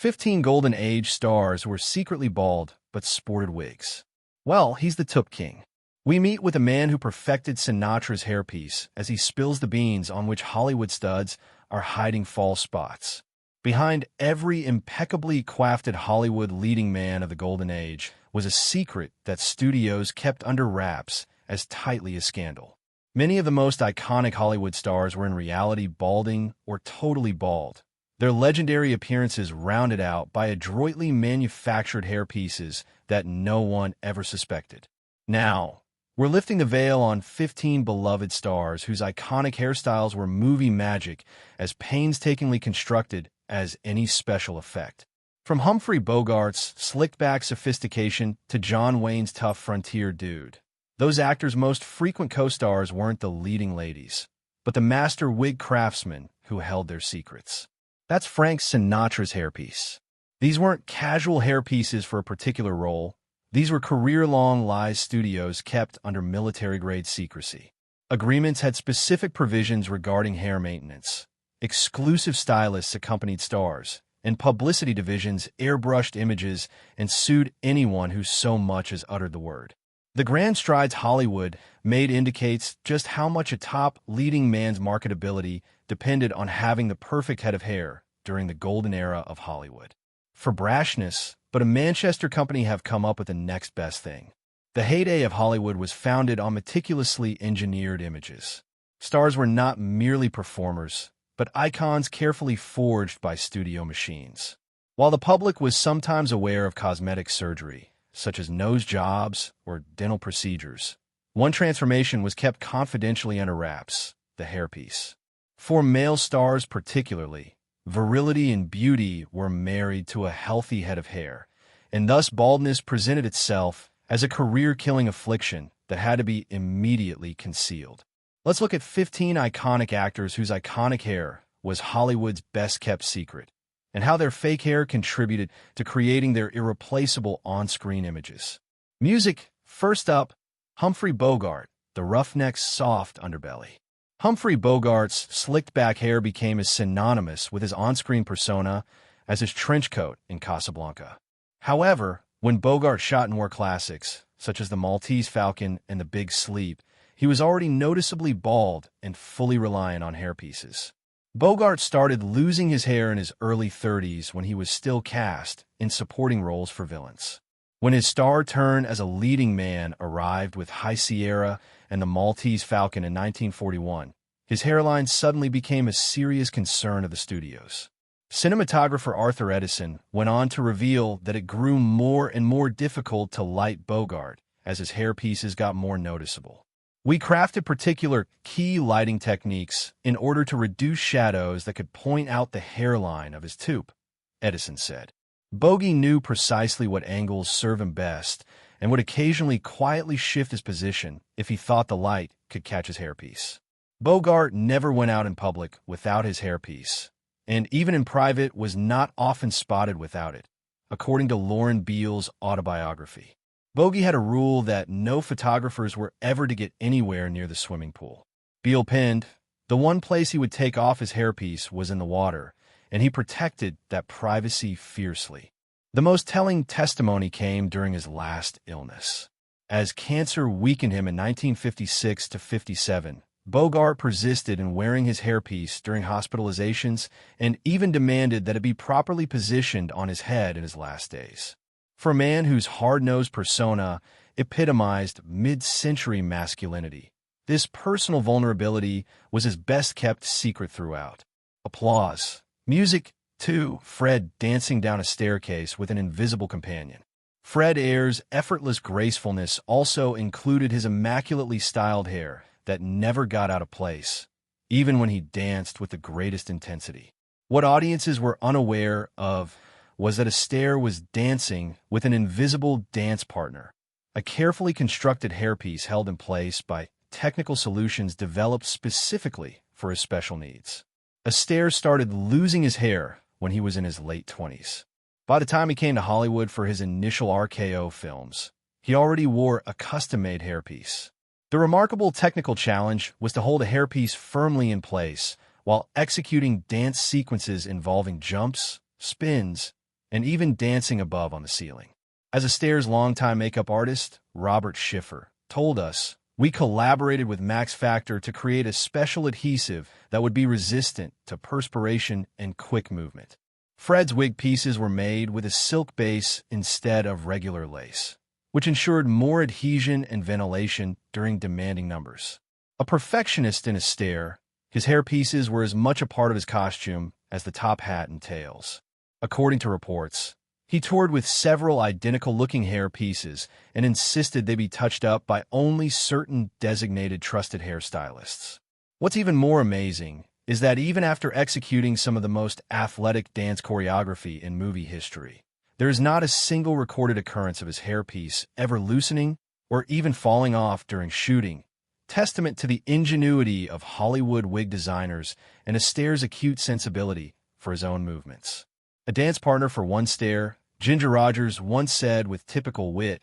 15 Golden Age stars who were secretly bald but sported wigs. Well, he's the Tup King. We meet with a man who perfected Sinatra's hairpiece as he spills the beans on which Hollywood studs are hiding false spots. Behind every impeccably coiffed Hollywood leading man of the Golden Age was a secret that studios kept under wraps as tightly as scandal. Many of the most iconic Hollywood stars were in reality balding or totally bald, their legendary appearances rounded out by adroitly manufactured hairpieces that no one ever suspected. Now, we're lifting the veil on 15 beloved stars whose iconic hairstyles were movie magic, as painstakingly constructed as any special effect. From Humphrey Bogart's slicked-back sophistication to John Wayne's tough frontier dude, those actors' most frequent co-stars weren't the leading ladies, but the master wig craftsmen who held their secrets. That's Frank Sinatra's hairpiece. These weren't casual hairpieces for a particular role. These were career-long lies studios kept under military-grade secrecy. Agreements had specific provisions regarding hair maintenance. Exclusive stylists accompanied stars, and publicity divisions airbrushed images and sued anyone who so much as uttered the word. The grand strides Hollywood made indicates just how much a top leading man's marketability depended on having the perfect head of hair during the golden era of Hollywood. For brashness, but a Manchester company have come up with the next best thing. The heyday of Hollywood was founded on meticulously engineered images. Stars were not merely performers, but icons carefully forged by studio machines. While the public was sometimes aware of cosmetic surgery, such as nose jobs or dental procedures, one transformation was kept confidentially under wraps: the hairpiece. For male stars particularly, virility and beauty were married to a healthy head of hair, and thus baldness presented itself as a career-killing affliction that had to be immediately concealed. Let's look at 15 iconic actors whose iconic hair was Hollywood's best-kept secret, and how their fake hair contributed to creating their irreplaceable on-screen images. Music. First up, Humphrey Bogart, the roughneck's soft underbelly. Humphrey Bogart's slicked-back hair became as synonymous with his on-screen persona as his trench coat in Casablanca. However, when Bogart shot in war classics, such as The Maltese Falcon and The Big Sleep, he was already noticeably bald and fully reliant on hairpieces. Bogart started losing his hair in his early 30s when he was still cast in supporting roles for villains. When his star turn as a leading man arrived with High Sierra and The Maltese Falcon in 1941, his hairline suddenly became a serious concern of the studios. Cinematographer Arthur Edison went on to reveal that it grew more and more difficult to light Bogart as his hairpieces got more noticeable. "We crafted particular key lighting techniques in order to reduce shadows that could point out the hairline of his toque," Edison said. Bogey knew precisely what angles serve him best and would occasionally quietly shift his position if he thought the light could catch his hairpiece. Bogart never went out in public without his hairpiece, and even in private was not often spotted without it, according to Lauren Beale's autobiography. Bogey had a rule that no photographers were ever to get anywhere near the swimming pool. Beale penned, "The one place he would take off his hairpiece was in the water, and he protected that privacy fiercely." The most telling testimony came during his last illness. As cancer weakened him in 1956 to 57, Bogart persisted in wearing his hairpiece during hospitalizations and even demanded that it be properly positioned on his head in his last days. For a man whose hard-nosed persona epitomized mid-century masculinity, this personal vulnerability was his best-kept secret throughout. Applause. Music. 2. Fred dancing down a staircase with an invisible companion. Fred Ayer's effortless gracefulness also included his immaculately styled hair that never got out of place, even when he danced with the greatest intensity. What audiences were unaware of was that Astaire was dancing with an invisible dance partner, a carefully constructed hairpiece held in place by technical solutions developed specifically for his special needs. Astaire started losing his hair when he was in his late 20s. By the time he came to Hollywood for his initial RKO films, he already wore a custom-made hairpiece. The remarkable technical challenge was to hold a hairpiece firmly in place while executing dance sequences involving jumps, spins, and even dancing above on the ceiling. As Astaire's longtime makeup artist, Robert Schiffer, told us, "We collaborated with Max Factor to create a special adhesive that would be resistant to perspiration and quick movement." Fred's wig pieces were made with a silk base instead of regular lace, which ensured more adhesion and ventilation during demanding numbers. A perfectionist in Astaire, his hairpieces were as much a part of his costume as the top hat and tails. According to reports, he toured with several identical-looking hairpieces and insisted they be touched up by only certain designated trusted hairstylists. What's even more amazing is that even after executing some of the most athletic dance choreography in movie history, there is not a single recorded occurrence of his hairpiece ever loosening or even falling off during shooting, testament to the ingenuity of Hollywood wig designers and Astaire's acute sensibility for his own movements. A dance partner for One Stare, Ginger Rogers, once said with typical wit,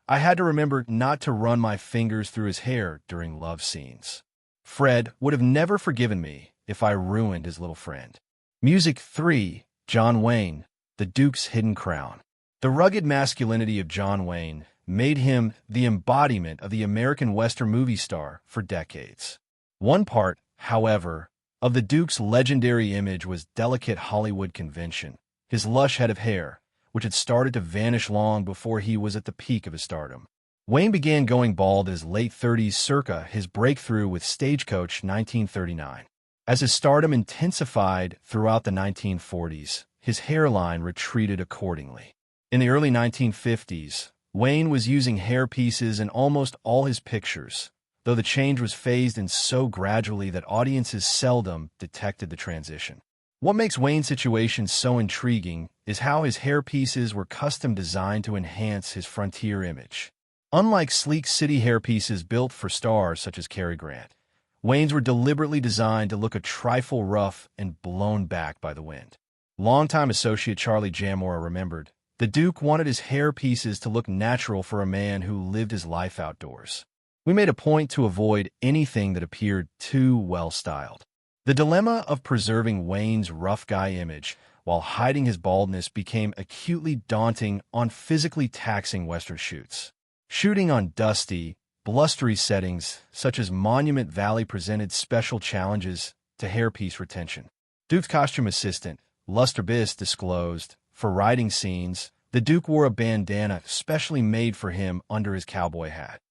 "I had to remember not to run my fingers through his hair during love scenes. Fred would have never forgiven me if I ruined his little friend." Music 3. John Wayne, the Duke's Hidden Crown. The rugged masculinity of John Wayne made him the embodiment of the American Western movie star for decades. One part, however, of the Duke's legendary image was delicate Hollywood convention, his lush head of hair, which had started to vanish long before he was at the peak of his stardom. Wayne began going bald in his late 30s circa his breakthrough with Stagecoach 1939. As his stardom intensified throughout the 1940s, his hairline retreated accordingly. In the early 1950s, Wayne was using hairpieces in almost all his pictures, though the change was phased in so gradually that audiences seldom detected the transition. What makes Wayne's situation so intriguing is how his hairpieces were custom designed to enhance his frontier image. Unlike sleek city hairpieces built for stars such as Cary Grant, Wayne's were deliberately designed to look a trifle rough and blown back by the wind. Longtime associate Charlie Jamora remembered, "The Duke wanted his hairpieces to look natural for a man who lived his life outdoors. We made a point to avoid anything that appeared too well-styled." The dilemma of preserving Wayne's rough guy image while hiding his baldness became acutely daunting on physically taxing Western shoots. Shooting on dusty, blustery settings such as Monument Valley presented special challenges to hairpiece retention. Duke's costume assistant, Luster Biss, disclosed, for riding scenes, the Duke wore a bandana specially made for him under his cowboy hat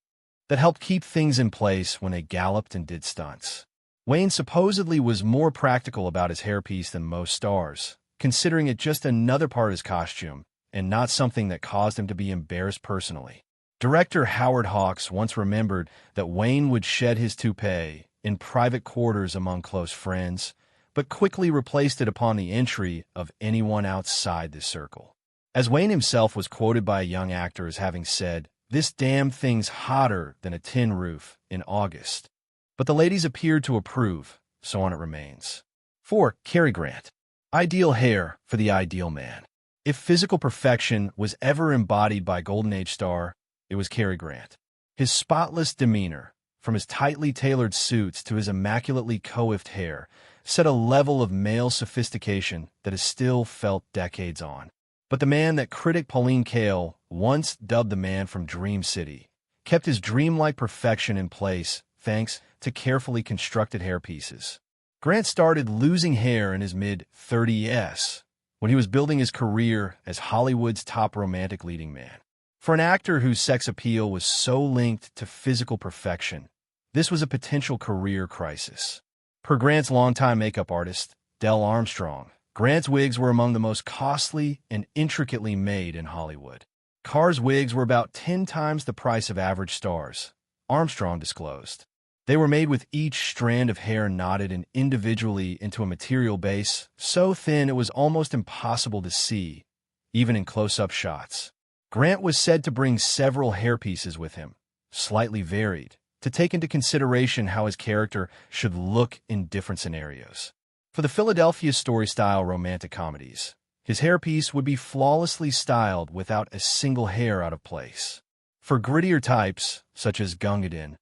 that helped keep things in place when they galloped and did stunts. Wayne supposedly was more practical about his hairpiece than most stars, considering it just another part of his costume and not something that caused him to be embarrassed personally. Director Howard Hawks once remembered that Wayne would shed his toupee in private quarters among close friends, but quickly replaced it upon the entry of anyone outside this circle. As Wayne himself was quoted by a young actor as having said, "This damn thing's hotter than a tin roof in August." But the ladies appeared to approve, so on it remains. 4. Cary Grant. Ideal hair for the ideal man. If physical perfection was ever embodied by Golden Age star, it was Cary Grant. His spotless demeanor, from his tightly tailored suits to his immaculately coiffed hair, set a level of male sophistication that is still felt decades on. But the man that critic Pauline Kael once dubbed the man from Dream City kept his dreamlike perfection in place thanks to carefully constructed hairpieces. Grant started losing hair in his mid-30s when he was building his career as Hollywood's top romantic leading man. For an actor whose sex appeal was so linked to physical perfection, this was a potential career crisis. Per Grant's longtime makeup artist, Del Armstrong, Grant's wigs were among the most costly and intricately made in Hollywood. Carr's wigs were about 10 times the price of average stars, Armstrong disclosed. They were made with each strand of hair knotted and individually into a material base so thin it was almost impossible to see, even in close-up shots. Grant was said to bring several hairpieces with him, slightly varied, to take into consideration how his character should look in different scenarios. For the Philadelphia story-style romantic comedies, his hairpiece would be flawlessly styled without a single hair out of place. For grittier types, such as Gungadin,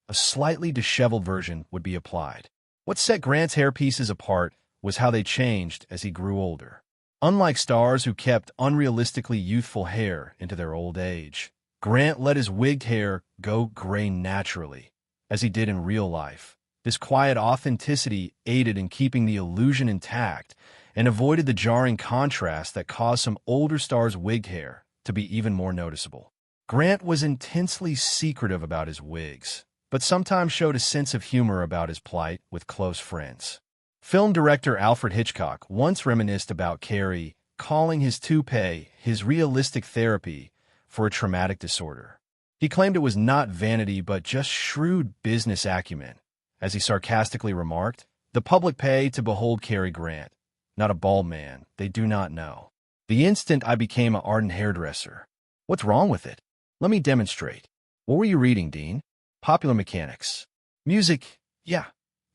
a slightly disheveled version would be applied. What set Grant's hairpieces apart was how they changed as he grew older. Unlike stars who kept unrealistically youthful hair into their old age, Grant let his wigged hair go gray naturally, as he did in real life. This quiet authenticity aided in keeping the illusion intact and avoided the jarring contrast that caused some older stars' wig hair to be even more noticeable. Grant was intensely secretive about his wigs, but sometimes showed a sense of humor about his plight with close friends. Film director Alfred Hitchcock once reminisced about Carey, calling his toupee his realistic therapy for a traumatic disorder. He claimed it was not vanity but just shrewd business acumen. As he sarcastically remarked, "The public pay to behold Cary Grant, not a bald man they do not know. The instant I became an ardent hairdresser." What's wrong with it? Let me demonstrate. What were you reading, Dean? Popular mechanics. Music, yeah,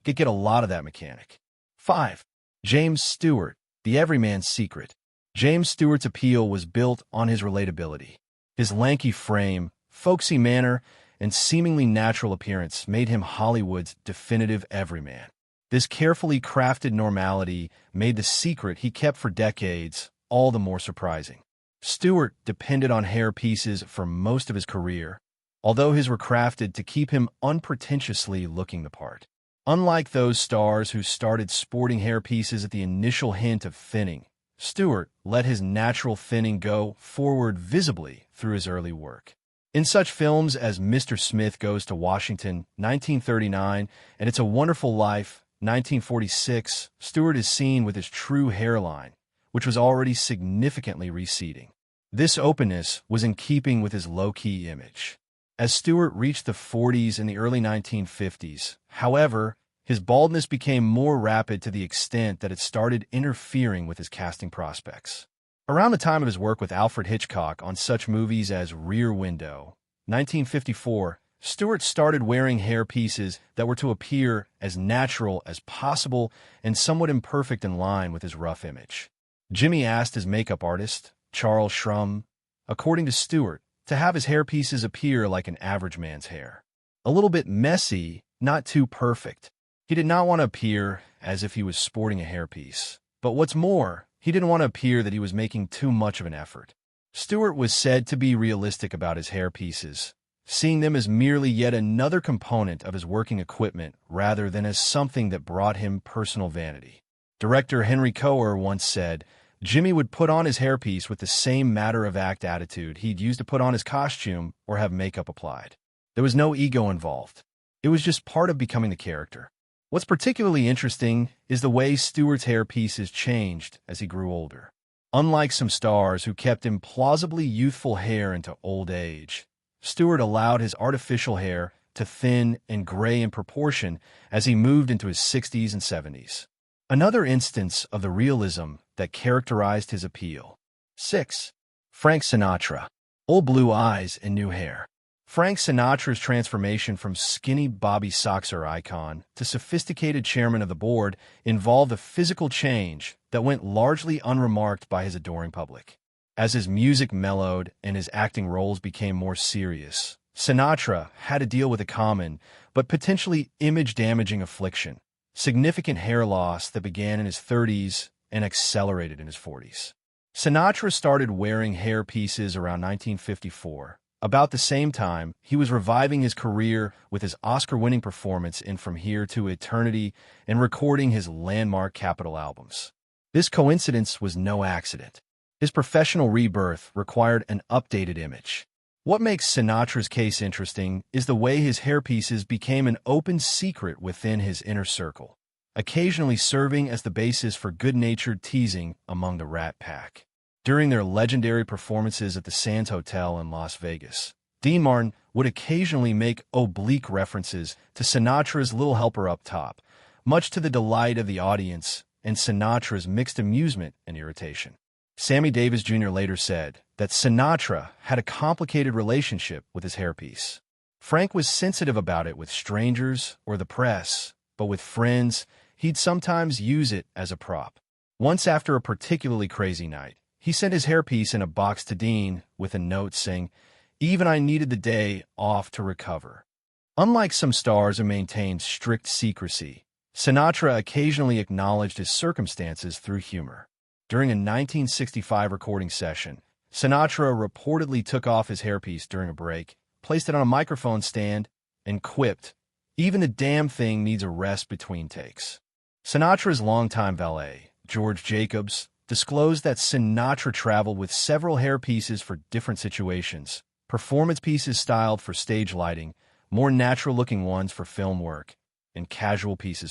get a lot of that mechanic. 5. James Stewart, The Everyman's Secret. James Stewart's appeal was built on his relatability. His lanky frame, folksy manner, and seemingly natural appearance made him Hollywood's definitive everyman. This carefully crafted normality made the secret he kept for decades all the more surprising. Stewart depended on hairpieces for most of his career, although his were crafted to keep him unpretentiously looking the part. Unlike those stars who started sporting hairpieces at the initial hint of thinning, Stewart let his natural thinning go forward visibly through his early work. In such films as Mr. Smith Goes to Washington, 1939, and It's a Wonderful Life, 1946, Stewart is seen with his true hairline, which was already significantly receding. This openness was in keeping with his low-key image. As Stewart reached the 40s and the early 1950s, however, his baldness became more rapid to the extent that it started interfering with his casting prospects. Around the time of his work with Alfred Hitchcock on such movies as Rear Window, 1954, Stewart started wearing hairpieces that were to appear as natural as possible and somewhat imperfect in line with his rough image. Jimmy asked his makeup artist, Charles Schrum, according to Stewart, to have his hairpieces appear like an average man's hair. A little bit messy, not too perfect. He did not want to appear as if he was sporting a hairpiece. But what's more, he didn't want to appear that he was making too much of an effort. Stewart was said to be realistic about his hairpieces, seeing them as merely yet another component of his working equipment rather than as something that brought him personal vanity. Director Henry Coher once said, "Jimmy would put on his hairpiece with the same matter-of-fact attitude he'd use to put on his costume or have makeup applied. There was no ego involved. It was just part of becoming the character." What's particularly interesting is the way Stewart's hairpieces changed as he grew older. Unlike some stars who kept implausibly youthful hair into old age, Stewart allowed his artificial hair to thin and gray in proportion as he moved into his 60s and 70s. Another instance of the realism that characterized his appeal. 6. Frank Sinatra. Old blue eyes and new hair. Frank Sinatra's transformation from skinny Bobby Soxer icon to sophisticated chairman of the board involved a physical change that went largely unremarked by his adoring public. As his music mellowed and his acting roles became more serious, Sinatra had to deal with a common but potentially image-damaging affliction, significant hair loss that began in his 30s and accelerated in his 40s. Sinatra started wearing hairpieces around 1954. About the same time, he was reviving his career with his Oscar-winning performance in From Here to Eternity and recording his landmark Capitol albums. This coincidence was no accident. His professional rebirth required an updated image. What makes Sinatra's case interesting is the way his hairpieces became an open secret within his inner circle, occasionally serving as the basis for good-natured teasing among the Rat Pack. During their legendary performances at the Sands Hotel in Las Vegas, Dean Martin would occasionally make oblique references to Sinatra's little helper up top, much to the delight of the audience and Sinatra's mixed amusement and irritation. Sammy Davis Jr. later said that Sinatra had a complicated relationship with his hairpiece. Frank was sensitive about it with strangers or the press, but with friends, he'd sometimes use it as a prop. Once after a particularly crazy night, he sent his hairpiece in a box to Dean with a note saying, "Even I needed the day off to recover." Unlike some stars who maintained strict secrecy, Sinatra occasionally acknowledged his circumstances through humor. During a 1965 recording session, Sinatra reportedly took off his hairpiece during a break, placed it on a microphone stand, and quipped, "Even the damn thing needs a rest between takes." Sinatra's longtime valet, George Jacobs, disclosed that Sinatra traveled with several hairpieces for different situations: performance pieces styled for stage lighting, more natural-looking ones for film work, and casual pieces